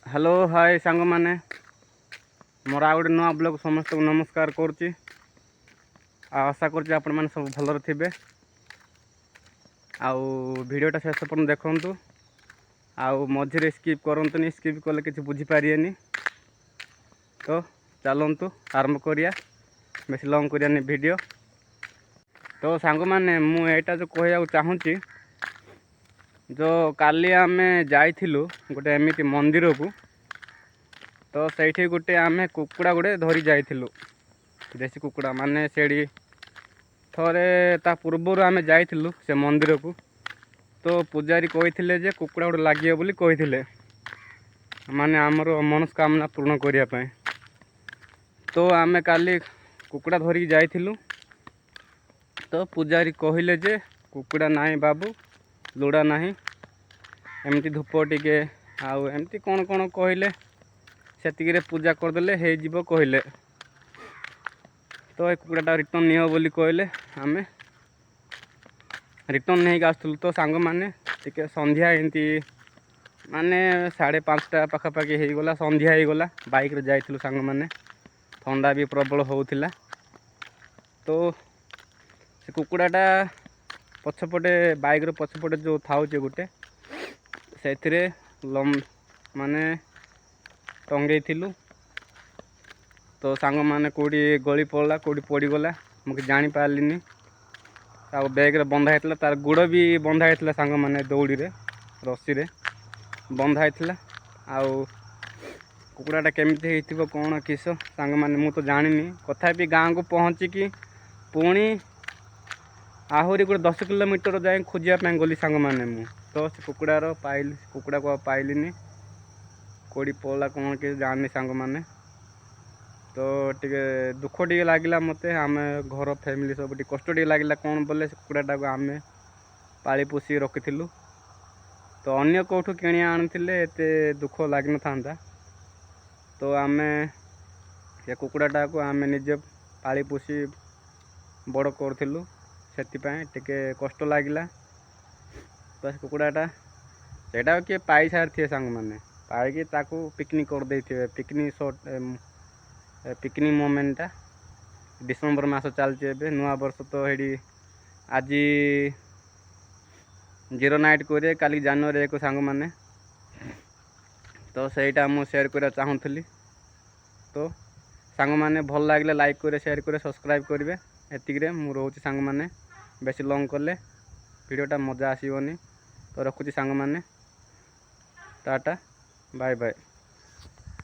Hello hi सांग मैंने मोर आ गोटे नुआ ब्लॉग समस्त को नमस्कार करुच्ची। आशा कर आपण मैंने सब भलर थे। वीडियोटा शेष पर्यटन देखु आउ मझे स्किप करतुनि, स्किप कले कि बुझीपारे। तो चलतु आरंभ करिया, बेस लंग करिया वीडियो। तो सांग मैंने मुझा जो कह चाहूँगी, जो काली आमे जाइथिलु गोटे एमिति मंदिर को, तो सही गोटे आमे कुकुड़ा गोटे धरी जाइथिलु, देसी कुकुड़ा माने सेड़ी थरे ता पूर्वर आमे जाइथिलु से मंदिर को। तो पूजारी कही जे कुकुड़ा गोटे लगे बोली कही, माने आमर मनस्कामना पूर्ण करने। तो आमे काली कुकुड़ा धरिकी जाइथिलु। तो पूजारी कहले जे कुकुड़ा नाही बाबू, लुड़ा नाही, एमती धूप टिके आउ एमती कौन कौन कहले, सेतिकिरे पूजा करदेले हे जीवो कहले। तो ए कुकुड़ाटा रिटर्न नियो बोली कहले, आमे रिटर्न नहीं आसुलु। तो सांग माने टिके संध्या एमती माने 5:30 पाखापाखि हो गला, संध्या हो गला। बाइक रे जाइथिलु सांग माने, ठंडा भी प्रबल होउथिला। तो से कुकुड़ाटा पछपटे बाइक रो पछपटे जो थाउचे गोटे से माने टंगे थिलु। तो सांग माने कोड़ी गली पड़ला, कोड़ी पड़गला, मुझे जानी पारलिनी। बैग रे बंधा होता, तार गुड़ भी बंधा होता सांग माने दौड़ी रे रस्सी रे बंधा होता। आउ कुकुड़ाटा केमती होइथिबो कौन किस सांग माने मु तो जानिनी। कथापि गाँ को पहुँचिकी पुणी आहरी गोटे 10 किलोमीटर जाए खोजापी गली सांग माने मु। तो से कुकुड़ार पाइल, कुकुड़ा को पाइलिनी, कोड़ी पड़ा कौन कि जानी सांग माने। तो टिके दुख टिके लगिला मते, आमे घर फैमिली सब टिके कष्ट टिके लगिला। कौन बोले से कुकुड़ाटा को आमे पाली पोषी रखिथिलु। तो अन्य कोठू किणी आनिथिले एते दुख लगिन थांता। तो आमे से कुकुड़ाटा को आमे निजे पाली पोषी बड़ करथिलु, सेतिपाई टिके कष्ट लागिला। तो कुकुड़ाटा सेटा किए पाई सारी सांग माने पाई ताकू पिकनिक कर देथिबे। पिकनिक शॉट पिकनिक मोमेंटा डिसेम्बर मास चलचे नुआ वर्ष। तो हेडी आज 0 नाइट करे काली जनवरी 1 सांग माने। तो सहीटा मु शेयर करा चाहूँगी। तो सांग माने भल लगे लाइक करे, शेयर करे, सब्सक्राइब करेंगे। एतिकरे मु रोचे सांग माने, बेसी लंग कले वीडियोटा मजा आसीबनी। तो रखुची सांग माने, टाटा बाय बाय।